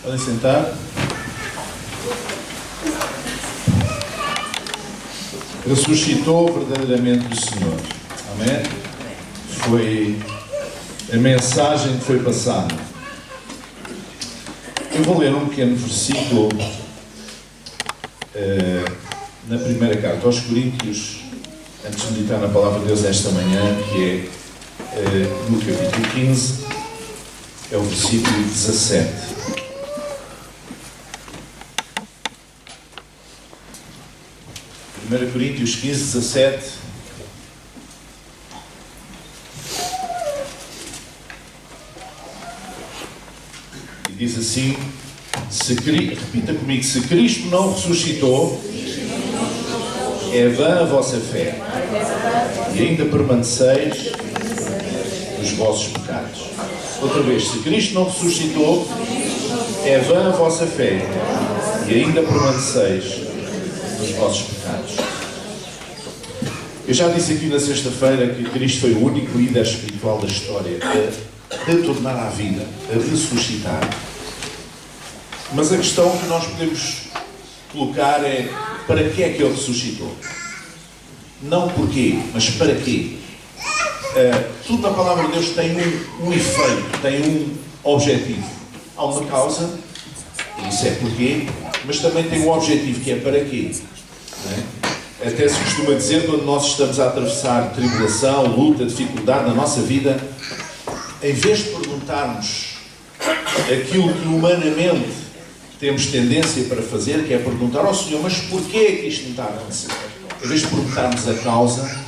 Podem sentar. Ressuscitou verdadeiramente o Senhor. Amém? Foi a mensagem que foi passada. Eu vou ler um pequeno versículo na primeira carta aos Coríntios, antes de meditar na palavra de Deus esta manhã, que é no capítulo 15, é o versículo 17. 1 Coríntios 15, 17. E diz assim, repita comigo, se Cristo não ressuscitou, é vã a vossa fé, e ainda permaneceis nos vossos pecados. Outra vez, se Cristo não ressuscitou, é vã a vossa fé, e ainda permaneceis nos vossos pecados. Eu já disse aqui na sexta-feira que Cristo foi o único líder espiritual da história a retornar à vida, a ressuscitar. Mas a questão que nós podemos colocar é: para que é que ele ressuscitou? Não porquê, mas para quê? Tudo na palavra de Deus tem um efeito, tem um objetivo. Há uma causa, e isso é porquê, mas também tem um objetivo, que é para quê? Não é? Até se costuma dizer, quando nós estamos a atravessar tribulação, luta, dificuldade na nossa vida, em vez de perguntarmos aquilo que humanamente temos tendência para fazer, que é perguntar ao Senhor, mas porquê é que isto me está a acontecer? Em vez de perguntarmos a causa,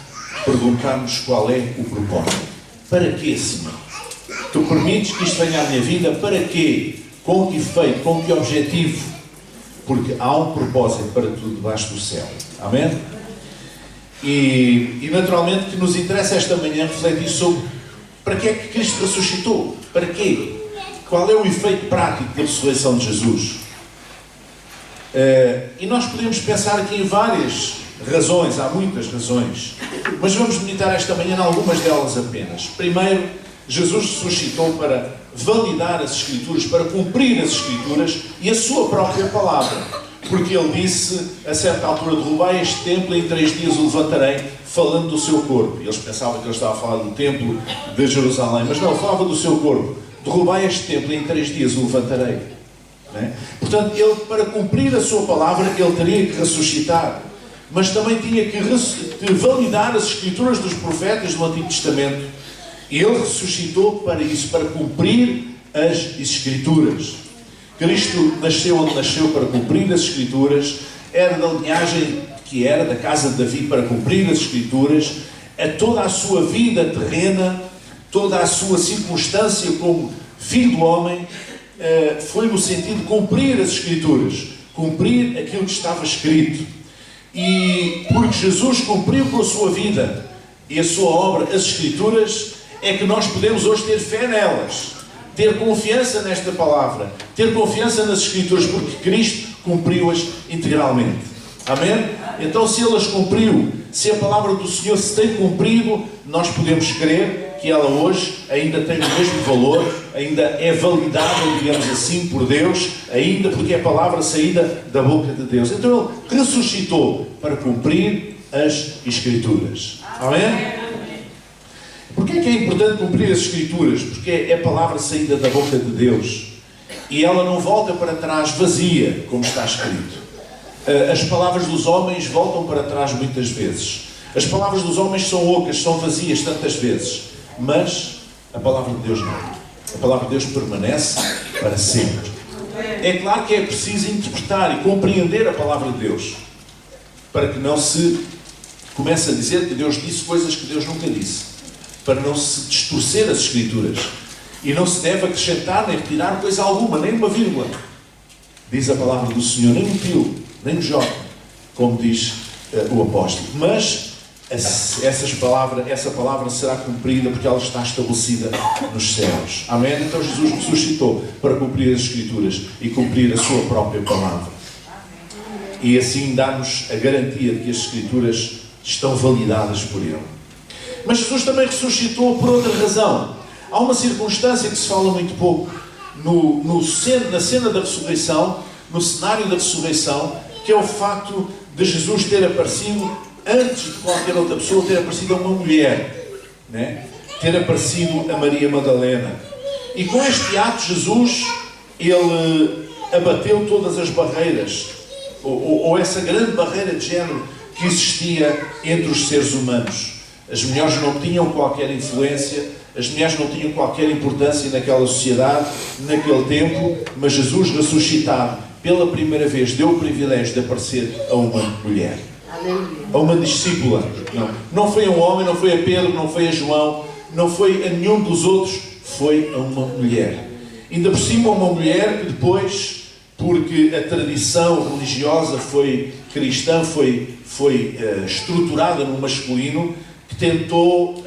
perguntarmos qual é o propósito. Para quê, Senhor? Tu permites que isto venha à minha vida? Para quê? Com que efeito? Com que objetivo? Porque há um propósito para tudo debaixo do céu. Amém? E naturalmente que nos interessa esta manhã refletir sobre para que é que Cristo ressuscitou? Para quê? Qual é o efeito prático da ressurreição de Jesus? E nós podemos pensar aqui em várias razões, há muitas razões, mas vamos meditar esta manhã em algumas delas apenas. Primeiro, Jesus ressuscitou para validar as Escrituras, para cumprir as Escrituras e a sua própria palavra. Porque ele disse, a certa altura, derrubai este templo e em 3 dias o levantarei, falando do seu corpo. E eles pensavam que ele estava a falar do templo de Jerusalém, mas não, falava do seu corpo. Derrubai este templo e em 3 dias o levantarei. Não é? Portanto, ele, para cumprir a sua palavra, ele teria que ressuscitar. Mas também tinha que validar as Escrituras dos profetas do Antigo Testamento. E ele ressuscitou para isso, para cumprir as Escrituras. Cristo nasceu onde nasceu para cumprir as Escrituras, era da linhagem que era, da casa de Davi, para cumprir as Escrituras. Toda a sua vida terrena, toda a sua circunstância como filho do homem, foi no sentido de cumprir as Escrituras, cumprir aquilo que estava escrito. E porque Jesus cumpriu com a sua vida e a sua obra as Escrituras, é que nós podemos hoje ter fé nelas, ter confiança nesta palavra, ter confiança nas Escrituras, porque Cristo cumpriu-as integralmente. Amém? Então, se Ele as cumpriu, se a palavra do Senhor se tem cumprido, nós podemos crer que ela hoje ainda tem o mesmo valor, ainda é validada, digamos assim, por Deus, ainda porque é a palavra saída da boca de Deus. Então Ele ressuscitou para cumprir as Escrituras. Amém? Porquê é que é importante cumprir as Escrituras? Porque é a palavra saída da boca de Deus. E ela não volta para trás vazia, como está escrito. As palavras dos homens voltam para trás muitas vezes. As palavras dos homens são ocas, são vazias tantas vezes. Mas a palavra de Deus não. A palavra de Deus permanece para sempre. É claro que é preciso interpretar e compreender a palavra de Deus, para que não se comece a dizer que Deus disse coisas que Deus nunca disse, para não se distorcer as Escrituras. E não se deve acrescentar nem retirar coisa alguma, nem uma vírgula. Diz a palavra do Senhor, nem um tio, nem um jota, como diz o apóstolo. Mas essa palavra será cumprida porque ela está estabelecida nos céus. Amém? Então Jesus ressuscitou para cumprir as Escrituras e cumprir a sua própria palavra. E assim dá-nos a garantia de que as Escrituras estão validadas por Ele. Mas Jesus também ressuscitou por outra razão. Há uma circunstância que se fala muito pouco, na cena da ressurreição, no cenário da ressurreição, que é o facto de Jesus ter aparecido, antes de qualquer outra pessoa, ter aparecido a uma mulher, né? Ter aparecido a Maria Madalena. E com este ato, Jesus, ele abateu todas as barreiras, ou essa grande barreira de género que existia entre os seres humanos. As mulheres não tinham qualquer influência, as mulheres não tinham qualquer importância naquela sociedade, naquele tempo, mas Jesus, ressuscitado, pela primeira vez, deu o privilégio de aparecer a uma mulher. A uma discípula. Não foi a um homem, não foi a Pedro, não foi a João, não foi a nenhum dos outros, foi a uma mulher. Ainda por cima, uma mulher que depois, porque a tradição religiosa cristã foi estruturada no masculino, que tentou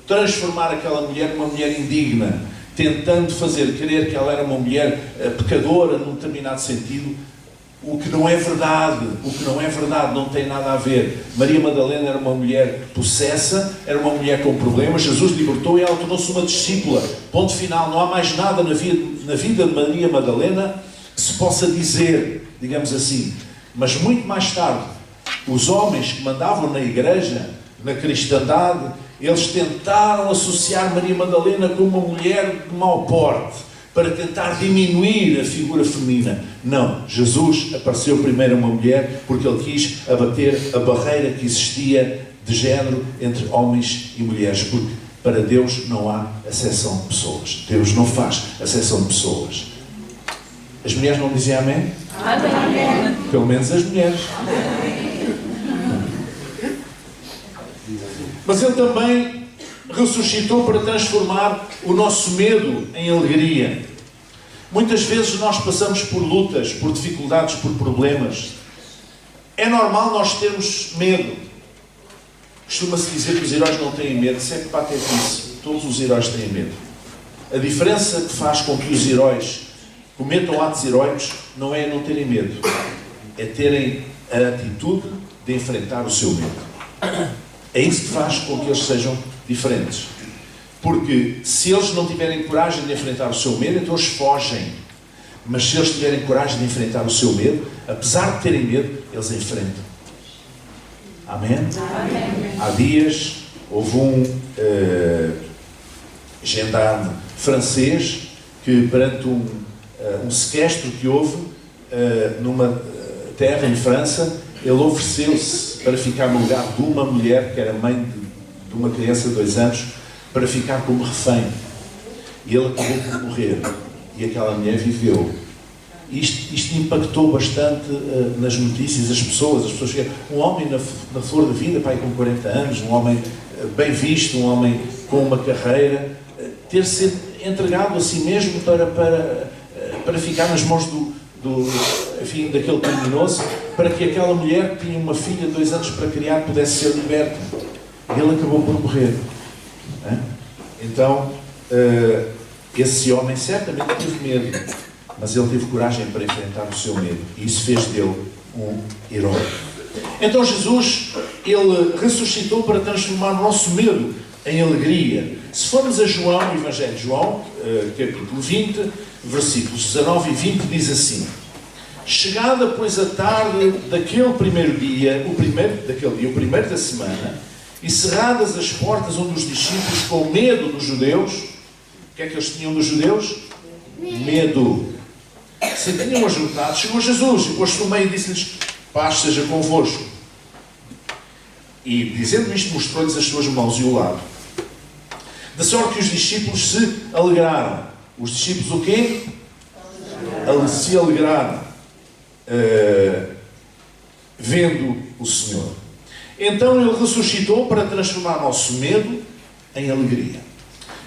transformar aquela mulher numa mulher indigna, tentando fazer crer que ela era uma mulher pecadora num determinado sentido, o que não é verdade, não tem nada a ver. Maria Madalena era uma mulher possessa, era uma mulher com problemas, Jesus libertou e ela tornou-se uma discípula. Ponto final, não há mais nada na vida de Maria Madalena que se possa dizer, digamos assim. Mas muito mais tarde, os homens que mandavam na igreja, na cristandade, eles tentaram associar Maria Madalena com uma mulher de mau porte, para tentar diminuir a figura feminina. Não, Jesus apareceu primeiro a uma mulher porque ele quis abater a barreira que existia de género entre homens e mulheres, porque para Deus não há acessão de pessoas. Deus não faz acessão de pessoas. As mulheres não dizem amém? Amém. Pelo menos as mulheres. Mas ele também ressuscitou para transformar o nosso medo em alegria. Muitas vezes nós passamos por lutas, por dificuldades, por problemas. É normal nós termos medo. Costuma-se dizer que os heróis não têm medo. Isso é que patetice. Todos os heróis têm medo. A diferença que faz com que os heróis cometam atos heróicos não é não terem medo. É terem a atitude de enfrentar o seu medo. É isso que faz com que eles sejam diferentes. Porque se eles não tiverem coragem de enfrentar o seu medo, então eles fogem. Mas se eles tiverem coragem de enfrentar o seu medo, apesar de terem medo, eles enfrentam. Amém? Amém. Há dias houve um gendarme francês que, perante um sequestro que houve numa terra em França, ele ofereceu-se para ficar no lugar de uma mulher que era mãe de uma criança de 2 anos, para ficar como refém. E ele acabou por morrer. E aquela mulher viveu. Isto impactou bastante nas notícias, as pessoas que um homem na flor da vida, pai com 40 anos, um homem bem visto, um homem com uma carreira, ter sido entregado a si mesmo para ficar nas mãos daquele criminoso, para que aquela mulher que tinha uma filha de 2 anos para criar pudesse ser liberta. E ele acabou por morrer. Então, esse homem certamente teve medo, mas ele teve coragem para enfrentar o seu medo. E isso fez dele um herói. Então Jesus, ele ressuscitou para transformar o nosso medo em alegria. Se formos a João, o Evangelho de João, capítulo 20, versículos 19 e 20, diz assim: chegada, pois, a tarde daquele primeiro dia, o primeiro da semana, e cerradas as portas onde os discípulos, com medo dos judeus, o que é que eles tinham dos judeus? Medo. Se tinham ajuntado, chegou Jesus e pôs-se no meio e disse-lhes: paz seja convosco. E, dizendo isto, mostrou-lhes as suas mãos e o lado. De sorte que os discípulos se alegraram. Os discípulos o quê? Se alegraram, vendo o Senhor. Então ele ressuscitou para transformar o nosso medo em alegria.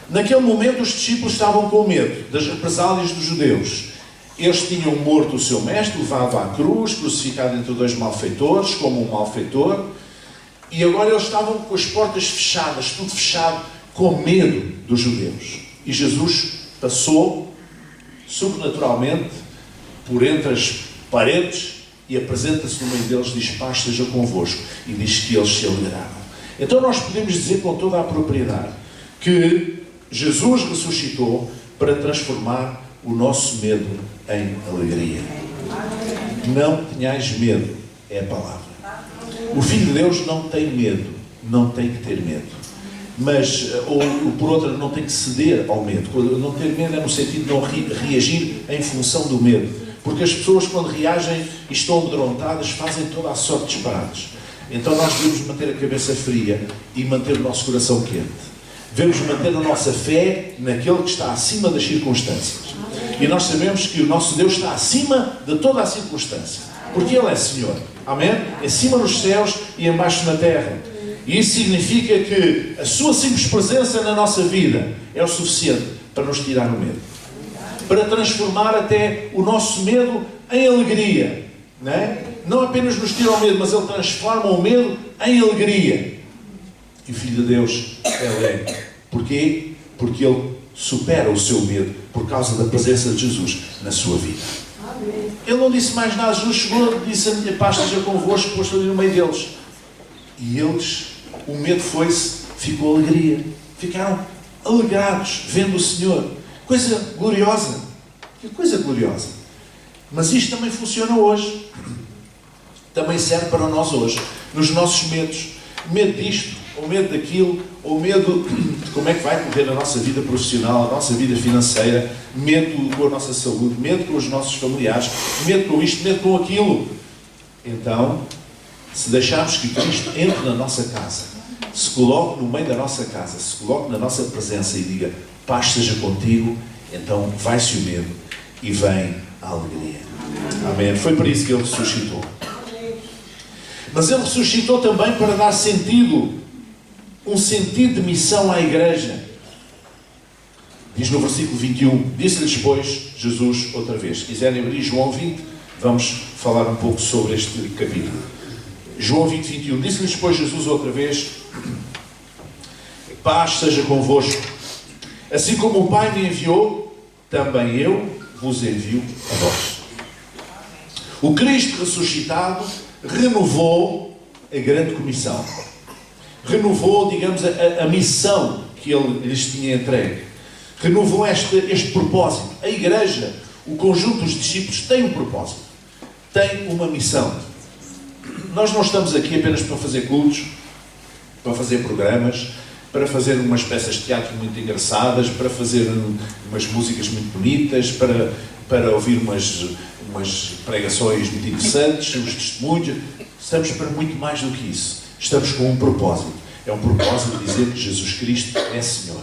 Naquele momento os discípulos estavam com medo das represálias dos judeus. Eles tinham morto o seu mestre, levado à cruz, crucificado entre 2 malfeitores, como um malfeitor, e agora eles estavam com as portas fechadas, tudo fechado, com medo dos judeus. E Jesus passou sobrenaturalmente por entre as paredes e apresenta-se no meio deles, diz: paz seja convosco, e diz que eles se alegraram. Então nós podemos dizer com toda a propriedade que Jesus ressuscitou para transformar o nosso medo em alegria. Não tenhais medo, é a palavra. O Filho de Deus não tem medo, não tem que ter medo. Mas, ou por outra, não tem que ceder ao medo. Não ter medo é no sentido de não reagir em função do medo. Porque as pessoas, quando reagem e estão amedrontadas, fazem toda a sorte de disparates. Então nós devemos manter a cabeça fria e manter o nosso coração quente. Devemos manter a nossa fé naquele que está acima das circunstâncias. E nós sabemos que o nosso Deus está acima de toda a circunstância. Porque Ele é Senhor. Amém? Acima nos céus e embaixo na terra. E isso significa que a sua simples presença na nossa vida é o suficiente para nos tirar o medo. Para transformar até o nosso medo em alegria. Não é? Não apenas nos tira o medo, mas Ele transforma o medo em alegria. E o Filho de Deus é alegre. Porquê? Porque Ele supera o seu medo por causa da presença de Jesus na sua vida. Ele não disse mais nada. Jesus chegou e disse: a minha paz esteja convosco, pois estou ali no meio deles. E eles, o medo foi-se, ficou alegria. Ficaram alegrados vendo o Senhor. Coisa gloriosa. Que coisa gloriosa. Mas isto também funciona hoje. Também serve para nós hoje. Nos nossos medos. Medo disto, ou medo daquilo, ou medo de como é que vai correr a nossa vida profissional, a nossa vida financeira, medo com a nossa saúde, medo com os nossos familiares, medo com isto, medo com aquilo. Então, se deixarmos que Cristo entre na nossa casa, se coloque no meio da nossa casa, se coloque na nossa presença e diga: paz seja contigo, então vai-se o medo e vem a alegria. Amém. Foi por isso que Ele ressuscitou. Mas Ele ressuscitou também para dar sentido, um sentido de missão à igreja. Diz no versículo 21, disse-lhes, pois, Jesus, outra vez. Se quiserem abrir João 20, vamos falar um pouco sobre este capítulo. João 20, 21. Disse-lhes, pois, Jesus, outra vez: paz seja convosco. Assim como o Pai me enviou, também eu vos envio a vós. O Cristo ressuscitado renovou a grande comissão. Renovou, digamos, a missão que Ele lhes tinha entregue. Renovou este propósito. A igreja, o conjunto dos discípulos, tem um propósito. Tem uma missão. Nós não estamos aqui apenas para fazer cultos, para fazer programas, para fazer umas peças de teatro muito engraçadas, para fazer umas músicas muito bonitas, para ouvir umas pregações muito interessantes, uns testemunhos. Estamos para muito mais do que isso. Estamos com um propósito. É um propósito de dizer que Jesus Cristo é Senhor.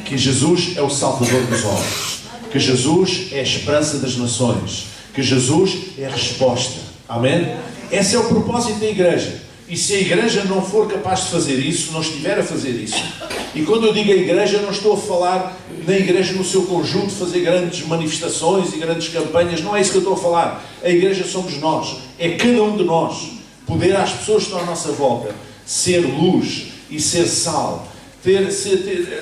Que Jesus é o Salvador dos homens. Que Jesus é a esperança das nações. Que Jesus é a resposta. Amém? Esse é o propósito da igreja. E se a igreja não for capaz de fazer isso, não estiver a fazer isso, e quando eu digo a igreja, não estou a falar na igreja no seu conjunto, fazer grandes manifestações e grandes campanhas, não é isso que eu estou a falar. A igreja somos nós, é cada um de nós. Poder às pessoas que estão à nossa volta ser luz e ser sal,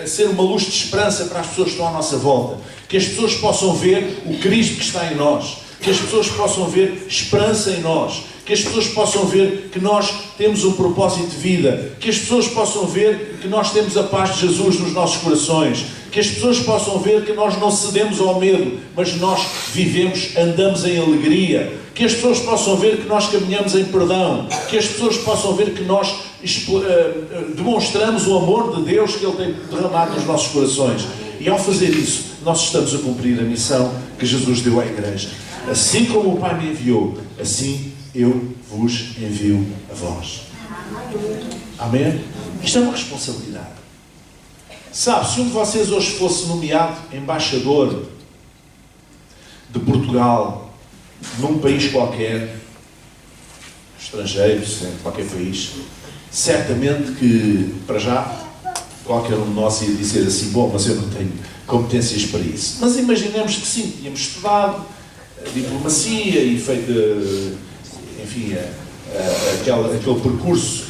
ser uma luz de esperança para as pessoas que estão à nossa volta. Que as pessoas possam ver o Cristo que está em nós. Que as pessoas possam ver esperança em nós. Que as pessoas possam ver que nós temos um propósito de vida. Que as pessoas possam ver que nós temos a paz de Jesus nos nossos corações. Que as pessoas possam ver que nós não cedemos ao medo, mas nós vivemos, andamos em alegria. Que as pessoas possam ver que nós caminhamos em perdão. Que as pessoas possam ver que nós demonstramos o amor de Deus que Ele tem derramado nos nossos corações. E ao fazer isso, nós estamos a cumprir a missão que Jesus deu à igreja. Assim como o Pai me enviou, assim eu vos envio a vós. Amém? Isto é uma responsabilidade. Sabe, se um de vocês hoje fosse nomeado embaixador de Portugal num país qualquer, estrangeiro, em qualquer país, certamente que, para já, qualquer um de nós ia dizer assim: bom, mas eu não tenho competências para isso. Mas imaginemos que sim, tínhamos estudado diplomacia e feito, enfim, aquele percurso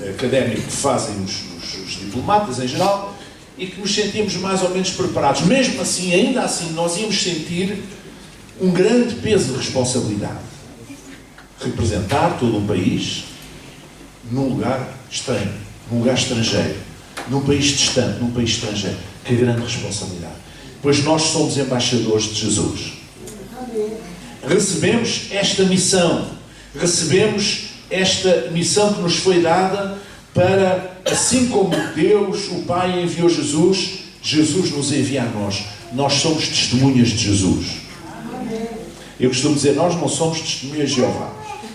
académico que fazem os diplomatas em geral, e que nos sentíamos mais ou menos preparados. Mesmo assim, ainda assim, nós íamos sentir um grande peso de responsabilidade. Representar todo um país num lugar estranho, num lugar estrangeiro, num país distante, num país estrangeiro. Que grande responsabilidade. Pois nós somos embaixadores de Jesus. Recebemos esta missão. Recebemos esta missão que nos foi dada para, assim como Deus, o Pai, enviou Jesus, Jesus nos envia a nós. Nós somos testemunhas de Jesus. Eu costumo dizer, nós não somos testemunhas de Jeová.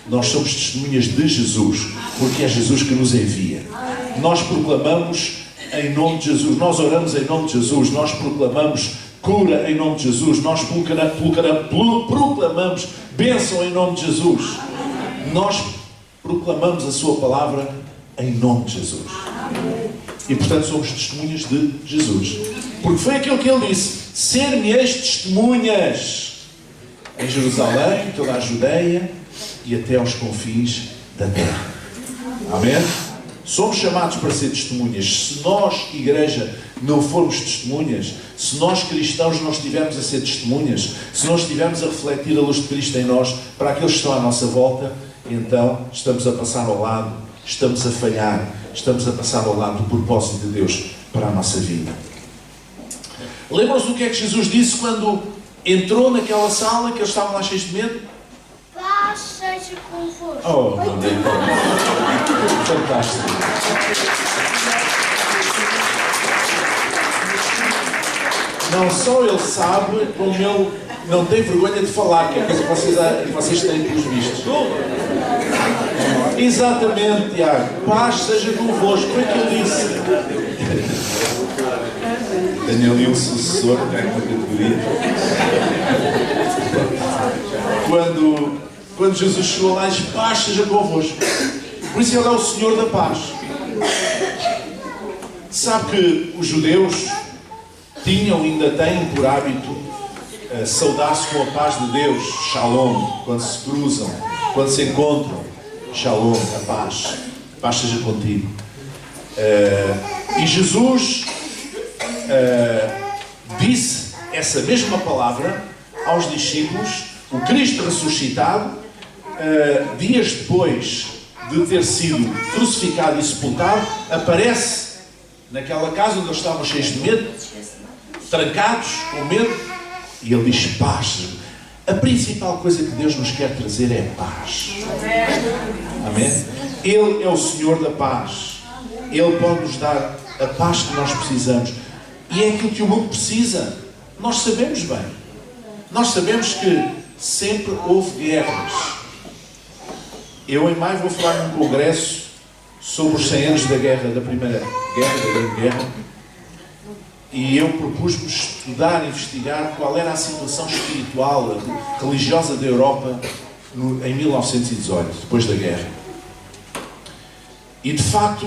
Nós somos testemunhas de Jesus, porque é Jesus que nos envia. Nós proclamamos em nome de Jesus, nós oramos em nome de Jesus, nós proclamamos cura em nome de Jesus, nós proclamamos bênção em nome de Jesus. Nós proclamamos a sua palavra em nome de Jesus. E portanto somos testemunhas de Jesus. Porque foi aquilo que ele disse: ser-me-eis testemunhas em Jerusalém, toda a Judeia e até aos confins da terra. Amém? Somos chamados para ser testemunhas. Se nós, igreja, não formos testemunhas, se nós, cristãos, não estivermos a ser testemunhas, se não estivermos a refletir a luz de Cristo em nós, para aqueles que estão à nossa volta, então estamos a passar ao lado, estamos a falhar, estamos a passar ao lado do propósito de Deus para a nossa vida. Lembram-se do que é que Jesus disse quando entrou naquela sala que eles estavam lá cheios de medo? Paz seja convosco. Oh, meu Deus! Fantástico! Não só ele sabe, como ele não tem vergonha de falar, que é a coisa que vocês têm pelos vistos. Exatamente, Tiago. Paz seja convosco. Foi o que ele disse. Tenho ali um sucessor na categoria. Quando Jesus chegou lá, disse: paz seja convosco. Por isso ele é o Senhor da paz. Sabe que os judeus tinham e ainda têm por hábito saudar-se com a paz de Deus, Shalom, quando se cruzam, quando se encontram. Shalom, a paz. A paz seja contigo. E Jesus disse essa mesma palavra aos discípulos, o Cristo ressuscitado, dias depois de ter sido crucificado e sepultado, aparece naquela casa onde eles estavam cheios de medo, trancados, com medo, e ele diz: paz. A principal coisa que Deus nos quer trazer é paz. Amém? Ele é o Senhor da paz. Ele pode nos dar a paz que nós precisamos. E é aquilo que o mundo precisa. Nós sabemos bem. Nós sabemos que sempre houve guerras. Eu em maio vou falar num congresso sobre os 100 anos da guerra, da Primeira Guerra, da Grande Guerra. E eu propus-me estudar, investigar qual era a situação espiritual, religiosa da Europa em 1918, depois da guerra. E de facto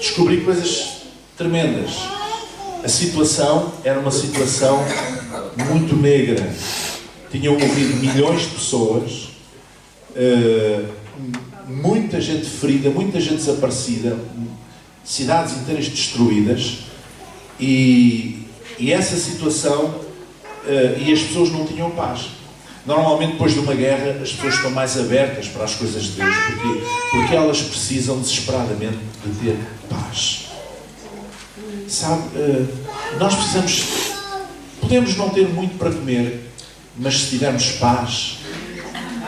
descobri coisas tremendas. A situação era uma situação muito negra. Tinham morrido milhões de pessoas, muita gente ferida, muita gente desaparecida, cidades inteiras destruídas. E essa situação, e as pessoas não tinham paz. Normalmente depois de uma guerra as pessoas estão mais abertas para as coisas de Deus, porque elas precisam desesperadamente de ter paz. Sabe, nós podemos não ter muito para comer, mas se tivermos paz,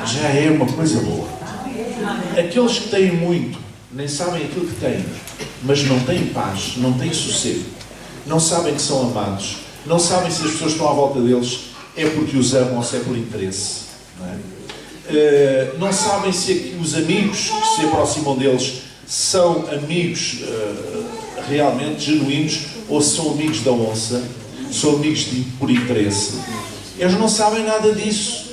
já é uma coisa boa. Aqueles que têm muito, nem sabem aquilo que têm, mas não têm paz, não têm sossego, não sabem que são amados, não sabem se as pessoas que estão à volta deles é porque os amam ou se é por interesse, não é? Não sabem se os amigos que se aproximam deles são amigos realmente genuínos ou se são amigos da onça, são amigos por interesse. Eles não sabem nada disso.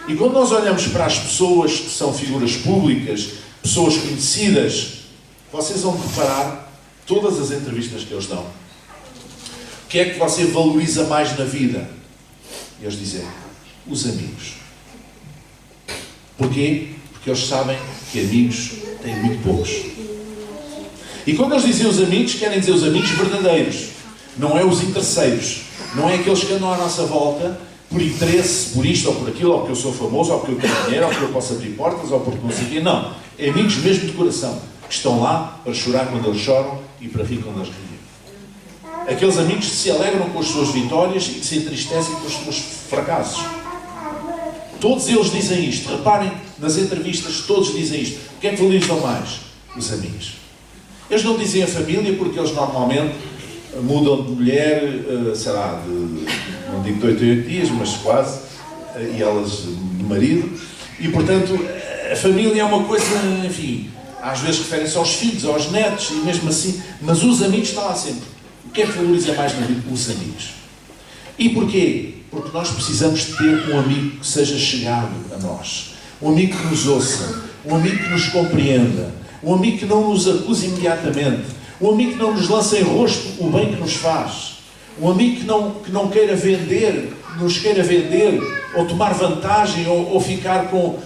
E quando nós olhamos para as pessoas que são figuras públicas, pessoas conhecidas, vocês vão reparar todas as entrevistas que eles dão. O que é que você valoriza mais na vida? E eles dizem: os amigos. Porquê? Porque eles sabem que amigos têm muito poucos. E quando eles dizem os amigos, querem dizer os amigos verdadeiros. Não é os interesseiros. Não é aqueles que andam à nossa volta por interesse, por isto ou por aquilo, ou porque eu sou famoso, ou porque eu tenho dinheiro, ou porque eu posso abrir portas, ou porque não sei o quê. Não. É amigos mesmo de coração, que estão lá para chorar quando eles choram e para rir quando eles riem. Aqueles amigos que se alegram com as suas vitórias e que se entristecem com os seus fracassos. Todos eles dizem isto. Reparem, nas entrevistas todos dizem isto. O que é que valorizam mais? Os amigos. Eles não dizem a família porque eles normalmente mudam de mulher, sei lá, não digo de 8 em 8 dias, mas quase, e elas de marido. E, portanto, a família é uma coisa, enfim, às vezes referem-se aos filhos, aos netos, e mesmo assim, mas os amigos estão lá sempre. O que é que valoriza mais na vida? Os amigos. E porquê? Porque nós precisamos de ter um amigo que seja chegado a nós. Um amigo que nos ouça. Um amigo que nos compreenda. Um amigo que não nos acuse imediatamente. Um amigo que não nos lance em rosto o bem que nos faz. Um amigo que não queira vender, nos queira vender, ou tomar vantagem, ou ficar com...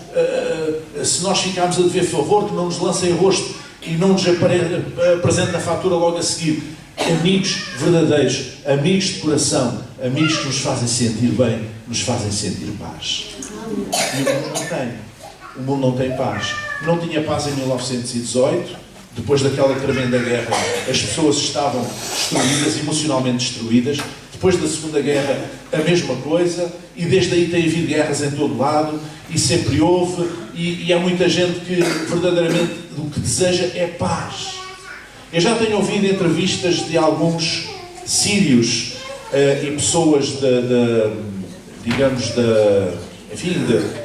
se nós ficarmos a dever favor, que não nos lance em rosto e não nos apresente na fatura logo a seguir. Amigos verdadeiros, amigos de coração, amigos que nos fazem sentir bem, nos fazem sentir paz. E o mundo não tem. O mundo não tem paz. Não tinha paz em 1918, depois daquela tremenda guerra, as pessoas estavam destruídas, emocionalmente destruídas. Depois da Segunda Guerra, a mesma coisa, e desde aí tem havido guerras em todo lado, e sempre houve, e há muita gente que verdadeiramente o que deseja é paz. Eu já tenho ouvido entrevistas de alguns sírios e pessoas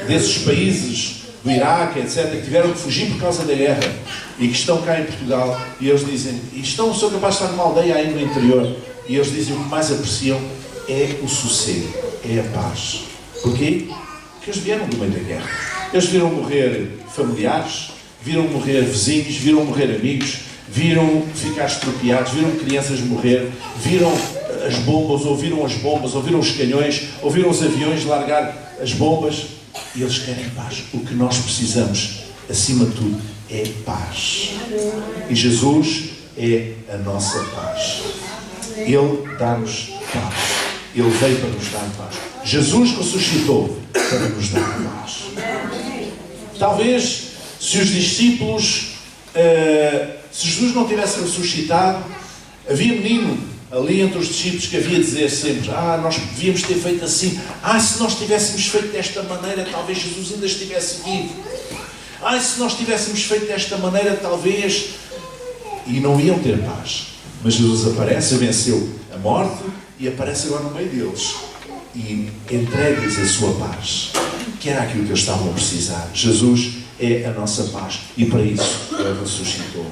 desses países, do Iraque, etc., que tiveram que fugir por causa da guerra e que estão cá em Portugal, e eles dizem, são capazes de estar numa aldeia aí no interior, e eles dizem o que mais apreciam é o sossego, é a paz. Porquê? Porque eles vieram do meio da guerra. Eles viram morrer familiares, viram morrer vizinhos, viram morrer amigos, viram ficar estropiados, viram crianças morrer, viram as bombas, ouviram os canhões, ouviram os aviões largar as bombas, e eles querem paz. O que nós precisamos, acima de tudo, é paz. E Jesus é a nossa paz. Ele dá-nos paz. Ele veio para nos dar paz. Jesus ressuscitou para nos dar paz. Talvez, se os discípulos, se Jesus não tivesse ressuscitado, havia menino ali entre os discípulos que havia a dizer sempre, nós devíamos ter feito assim, se nós tivéssemos feito desta maneira, talvez Jesus ainda estivesse vivo. Se nós tivéssemos feito desta maneira, talvez... E não iam ter paz. Mas Jesus aparece, venceu a morte e aparece agora no meio deles e entrega-lhes a sua paz, que era aquilo que eles estavam a precisar. Jesus é a nossa paz e para isso Ele ressuscitou.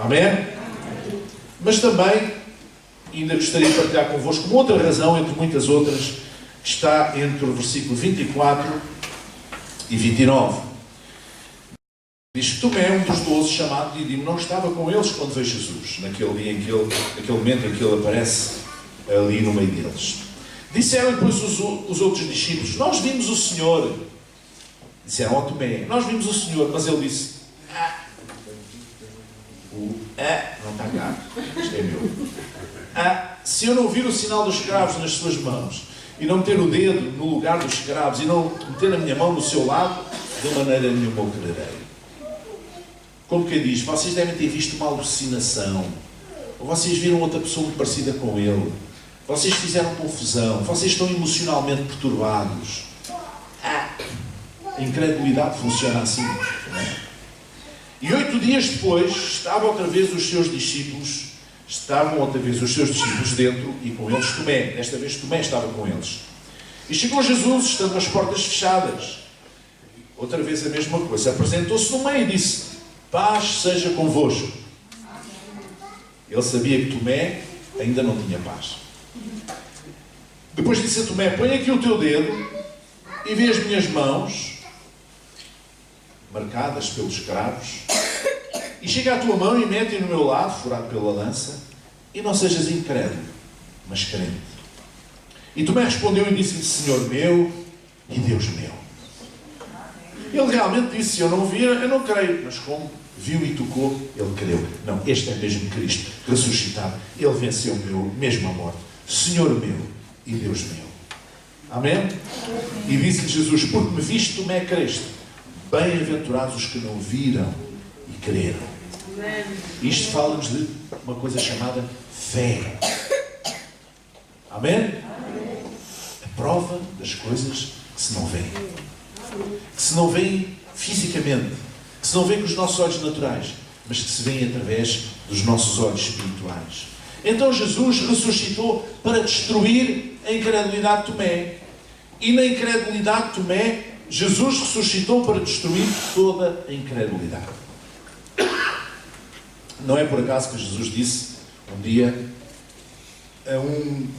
Amém? Mas também ainda gostaria de partilhar convosco uma outra razão, entre muitas outras, que está entre o versículo 24 e 29. Diz que Tomé, um dos 12, chamado Dídimo, não estava com eles quando veio Jesus, naquele dia, naquele momento em que ele aparece ali no meio deles. Disseram depois os outros discípulos, nós vimos o Senhor. Disseram ao Tomé, nós vimos o Senhor, mas ele disse, não está cá, isto é meu. Se eu não vir o sinal dos cravos nas suas mãos, e não meter o dedo no lugar dos cravos, e não meter a minha mão no seu lado, de maneira nenhuma o crerei. Como quem diz, vocês devem ter visto uma alucinação, ou vocês viram outra pessoa muito parecida com ele, vocês fizeram confusão, vocês estão emocionalmente perturbados. A incredulidade funciona assim, não é? E 8 dias depois, estavam outra vez os seus discípulos dentro, e com eles Tomé. Desta vez Tomé estava com eles. E chegou Jesus, estando as portas fechadas. Outra vez a mesma coisa. Apresentou-se no meio e disse, paz seja convosco. Ele sabia que Tomé ainda não tinha paz. Depois disse a Tomé, põe aqui o teu dedo e vê as minhas mãos marcadas pelos cravos, e chega à tua mão e mete-o no meu lado, furado pela lança, e não sejas incrédulo, mas crente. E Tomé respondeu e disse-lhe, Senhor meu e Deus meu. Ele realmente disse, se eu não vir, eu não creio, mas como viu e tocou, ele creu. Não, este é mesmo Cristo, ressuscitado. Ele venceu mesmo a morte. Senhor meu e Deus meu. Amém? E disse-lhe Jesus, porque me viste, Tomé, creste. Bem-aventurados os que não viram e creram. Isto fala-nos de uma coisa chamada fé. Amém? A prova das coisas que se não veem. Que se não veem fisicamente. Que se não veem com os nossos olhos naturais. Mas que se veem através dos nossos olhos espirituais. Então Jesus ressuscitou para destruir a incredulidade de Tomé. E na incredulidade de Tomé, Jesus ressuscitou para destruir toda a incredulidade. Não é por acaso que Jesus disse um dia a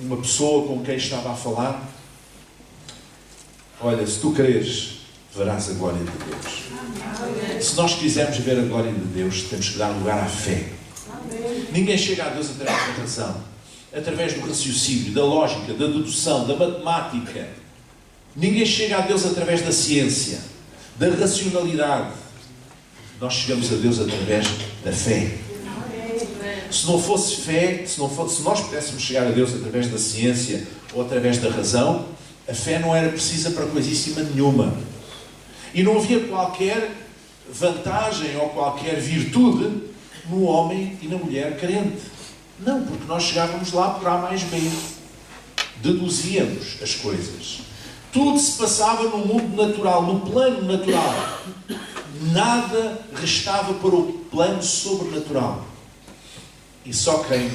uma pessoa com quem estava a falar: olha, se tu creres, verás a glória de Deus. Se nós quisermos ver a glória de Deus, temos que dar lugar à fé. Ninguém chega a Deus através da razão, através do raciocínio, da lógica, da dedução, da matemática. Ninguém chega a Deus através da ciência, da racionalidade. Nós chegamos a Deus através da fé. Se não fosse fé, se nós pudéssemos chegar a Deus através da ciência ou através da razão, a fé não era precisa para coisíssima nenhuma. E não havia qualquer vantagem ou qualquer virtude no homem e na mulher crente. Não, porque nós chegávamos lá por A mais B. Deduzíamos as coisas. Tudo se passava no mundo natural, no plano natural. Nada restava para o plano sobrenatural. E só quem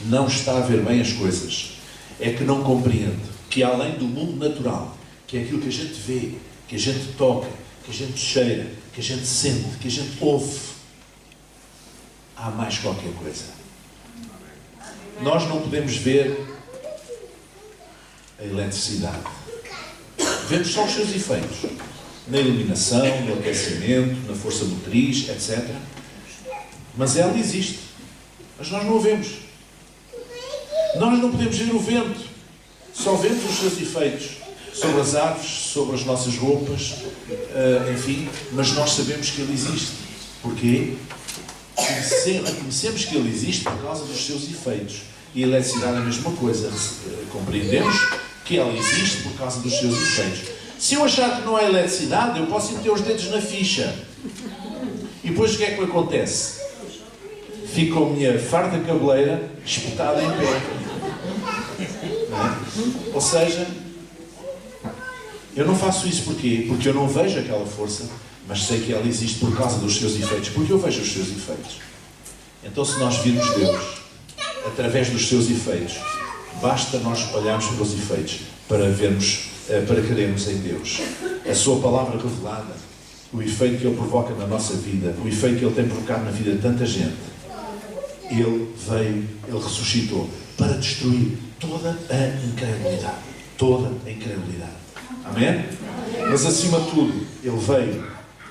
não está a ver bem as coisas é que não compreende que além do mundo natural, que é aquilo que a gente vê, que a gente toca, que a gente cheira, que a gente sente, que a gente ouve, há mais qualquer coisa. Nós não podemos ver a eletricidade. Vemos só os seus efeitos. Na iluminação, no aquecimento, na força motriz, etc. Mas ela existe. Mas nós não a vemos. Nós não podemos ver o vento. Só vemos os seus efeitos. Sobre as árvores, sobre as nossas roupas, enfim. Mas nós sabemos que ele existe. Porquê? Conhecemos que ele existe por causa dos seus efeitos. E a eletricidade é a mesma coisa. Compreendemos que ela existe por causa dos seus efeitos. Se eu achar que não há eletricidade, eu posso meter os dedos na ficha. E depois o que é que me acontece? Fico com a minha farda cabeleira espetada em pé. Não é? Ou seja, eu não faço isso porquê? Porque eu não vejo aquela força, mas sei que ela existe por causa dos seus efeitos. Porque eu vejo os seus efeitos. Então, se nós virmos Deus através dos seus efeitos, basta nós olharmos para os efeitos para vermos, para crermos em Deus. A sua palavra revelada, o efeito que Ele provoca na nossa vida, o efeito que Ele tem provocado na vida de tanta gente. Ele veio, Ele ressuscitou para destruir toda a incredulidade. Toda a incredulidade. Amém? Mas acima de tudo, Ele veio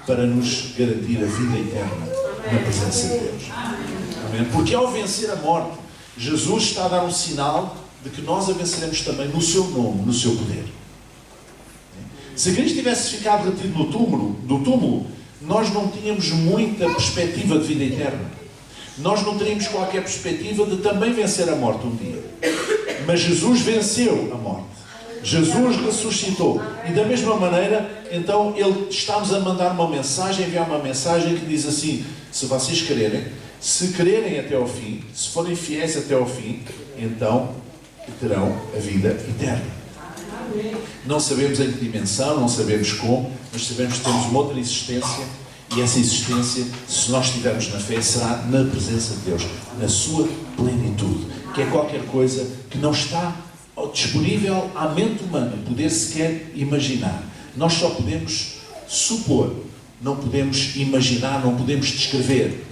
para nos garantir a vida eterna na presença de Deus. Amém? Porque ao vencer a morte, Jesus está a dar um sinal de que nós a venceremos também no seu nome, no seu poder. Se Cristo tivesse ficado retido do túmulo, nós não tínhamos muita perspectiva de vida eterna. Nós não teríamos qualquer perspectiva de também vencer a morte um dia. Mas Jesus venceu a morte. Jesus ressuscitou. E da mesma maneira, então, Ele está-nos a mandar uma mensagem, enviar uma mensagem que diz assim: se vocês quererem, se crerem até ao fim, se forem fiéis até ao fim, então terão a vida eterna. Não sabemos em que dimensão, não sabemos como, mas sabemos que temos uma outra existência, e essa existência, se nós estivermos na fé, será na presença de Deus, na sua plenitude, que é qualquer coisa que não está disponível à mente humana poder sequer imaginar. Nós só podemos supor, não podemos imaginar, não podemos descrever.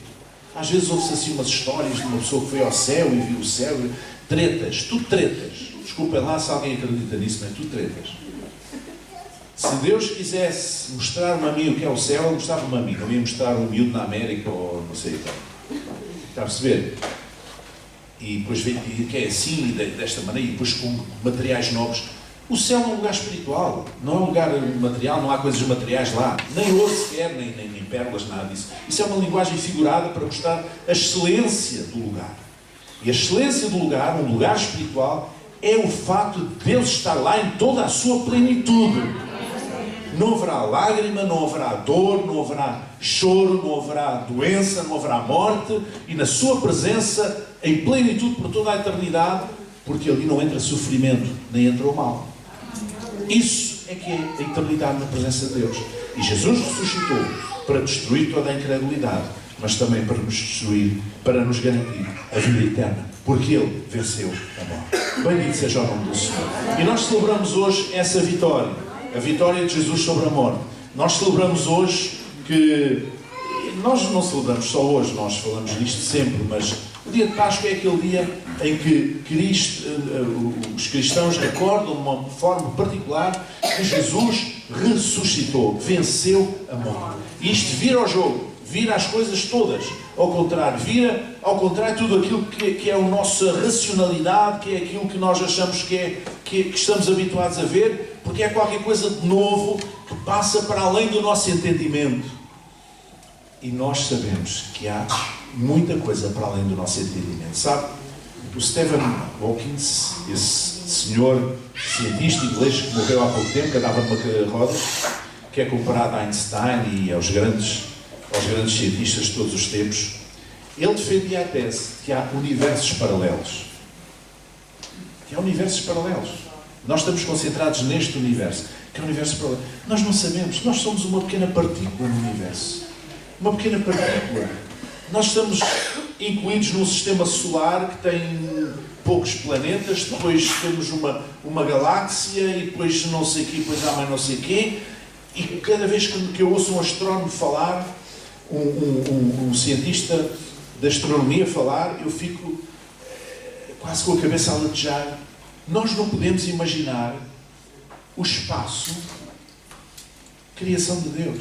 Às vezes ouve-se assim umas histórias de uma pessoa que foi ao céu e viu o céu, tretas, tudo tretas. Desculpem lá se alguém acredita nisso, não é? Tudo tretas. Se Deus quisesse mostrar-me a mim o que é o céu, Ele mostrava-me a mim. Não ia mostrar um miúdo na América ou não sei o que. Está a perceber? E depois vê que é assim, desta maneira, e depois com materiais novos. O céu é um lugar espiritual, não é um lugar material, não há coisas materiais lá. Nem ouro sequer, nem pérolas, nada disso. Isso é uma linguagem figurada para mostrar a excelência do lugar. E a excelência do lugar, um lugar espiritual, é o facto de Deus estar lá em toda a sua plenitude. Não haverá lágrima, não haverá dor, não haverá choro, não haverá doença, não haverá morte, e na sua presença, em plenitude por toda a eternidade, porque ali não entra sofrimento, nem entra o mal. Isso é que é a eternidade na presença de Deus. E Jesus ressuscitou para destruir toda a incredulidade, mas também para nos destruir, para nos garantir a vida eterna, porque Ele venceu a morte. Bendito seja o nome do Senhor. E nós celebramos hoje essa vitória, a vitória de Jesus sobre a morte. Nós celebramos hoje que... Nós não celebramos só hoje, nós falamos disto sempre, mas o dia de Páscoa é aquele dia em que os cristãos recordam de uma forma particular que Jesus ressuscitou, venceu a morte. E isto vira ao jogo, vira as coisas todas ao contrário, vira ao contrário tudo aquilo que é a nossa racionalidade, que é aquilo que nós achamos que estamos habituados a ver, porque é qualquer coisa de novo que passa para além do nosso entendimento. E nós sabemos que há muita coisa para além do nosso entendimento. Sabe, o Stephen Hawking, esse senhor cientista inglês que morreu há pouco tempo, que andava numa cadeira de rodas, que é comparado a Einstein e aos grandes cientistas de todos os tempos, ele defendia a tese que há universos paralelos. Que há universos paralelos. Nós estamos concentrados neste universo, que é um universo paralelo. Nós não sabemos, nós somos uma pequena partícula no universo. Uma pequena partícula. Nós estamos incluídos num sistema solar que tem poucos planetas, depois temos uma galáxia e depois não sei o quê, depois há mais não sei o quê. E cada vez que eu ouço um astrónomo falar, um cientista da astronomia falar, eu fico quase com a cabeça a latejar. Nós não podemos imaginar o espaço, criação de Deus.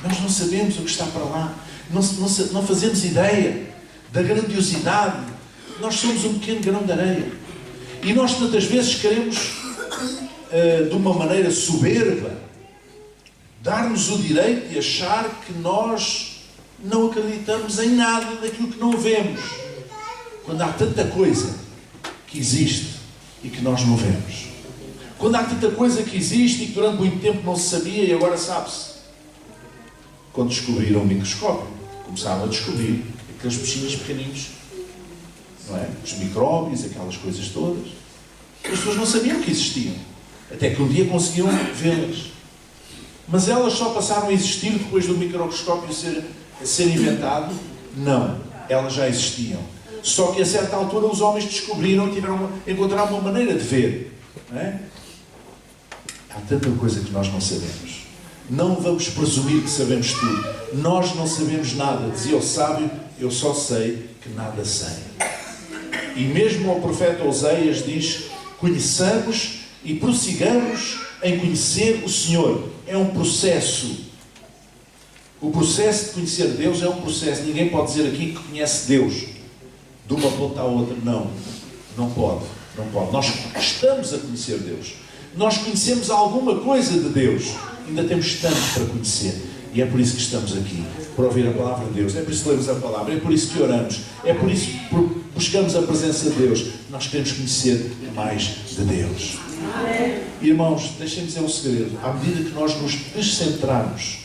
Nós não sabemos o que está para lá. Não fazemos ideia da grandiosidade. Nós somos um pequeno grão de areia. E nós tantas vezes queremos, de uma maneira soberba, dar-nos o direito de achar que nós não acreditamos em nada daquilo que não vemos. Quando há tanta coisa que existe e que nós não vemos. Quando há tanta coisa que existe e que durante muito tempo não se sabia e agora sabe-se. Quando descobriram o microscópio, começaram a descobrir aqueles bichinhos pequeninos, não é? Os micróbios, aquelas coisas todas. As pessoas não sabiam que existiam, até que um dia conseguiram vê-las. Mas elas só passaram a existir depois do microscópio ser inventado? Não, elas já existiam. Só que a certa altura os homens descobriram e encontraram uma maneira de ver, não é? Há tanta coisa que nós não sabemos. Não vamos presumir que sabemos tudo. Nós não sabemos nada. Dizia o sábio, eu só sei que nada sei. E mesmo o profeta Oseias diz, conheçamos e prossigamos em conhecer o Senhor. É um processo. O processo de conhecer Deus é um processo. Ninguém pode dizer aqui que conhece Deus de uma ponta à outra. Não. Não pode. Não pode. Nós estamos a conhecer Deus. Nós conhecemos alguma coisa de Deus. Ainda temos tanto para conhecer. E é por isso que estamos aqui, para ouvir a palavra de Deus. É por isso que lemos a palavra, é por isso que oramos, é por isso que buscamos a presença de Deus. Nós queremos conhecer mais de Deus. Irmãos, deixem-me dizer um segredo. À medida que nós nos descentrarmos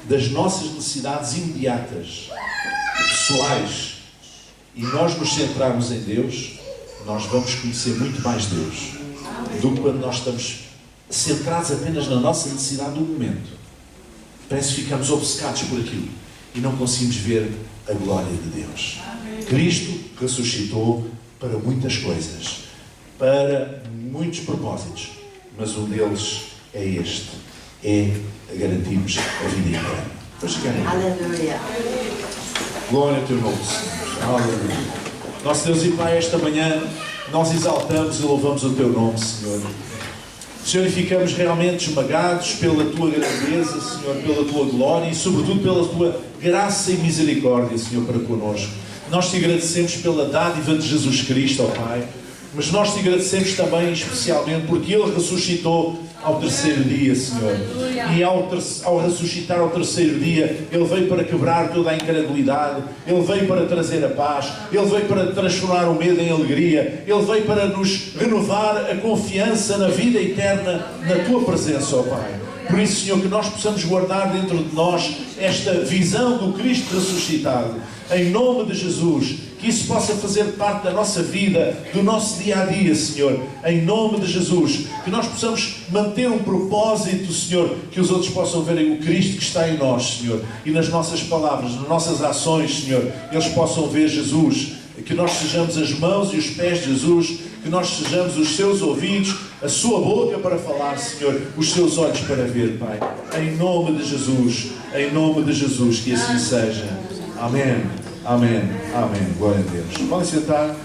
das nossas necessidades imediatas, pessoais, e nós nos centrarmos em Deus, nós vamos conhecer muito mais Deus do que quando nós estamos centrados apenas na nossa necessidade do momento. Parece que ficamos obcecados por aquilo e não conseguimos ver a glória de Deus. Cristo ressuscitou para muitas coisas, para muitos propósitos, mas um deles é este, é garantirmos a vida eterna. Vamos chegar aí. Aleluia. Glória ao teu nome, Senhor. Aleluia. Nosso Deus e Pai, esta manhã nós exaltamos e louvamos o teu nome, Senhor. Senhor, e ficamos realmente esmagados pela tua grandeza, Senhor, pela tua glória e sobretudo pela tua graça e misericórdia, Senhor, para connosco. Nós te agradecemos pela dádiva de Jesus Cristo, ó Pai, mas nós te agradecemos também especialmente porque Ele ressuscitou ao terceiro dia, Senhor. E ao ressuscitar ao terceiro dia, Ele veio para quebrar toda a incredulidade, Ele veio para trazer a paz, Ele veio para transformar o medo em alegria, Ele veio para nos renovar a confiança na vida eterna, na Tua presença, ó Pai. Por isso, Senhor, que nós possamos guardar dentro de nós esta visão do Cristo ressuscitado. Em nome de Jesus, que isso possa fazer parte da nossa vida, do nosso dia a dia, Senhor. Em nome de Jesus, que nós possamos manter um propósito, Senhor, que os outros possam verem o Cristo que está em nós, Senhor. E nas nossas palavras, nas nossas ações, Senhor, eles possam ver Jesus. Que nós sejamos as mãos e os pés de Jesus, que nós sejamos os seus ouvidos, a sua boca para falar, Senhor, os seus olhos para ver, Pai. Em nome de Jesus, que assim seja. Amém, amém, amém. Glória a Deus. Podem sentar.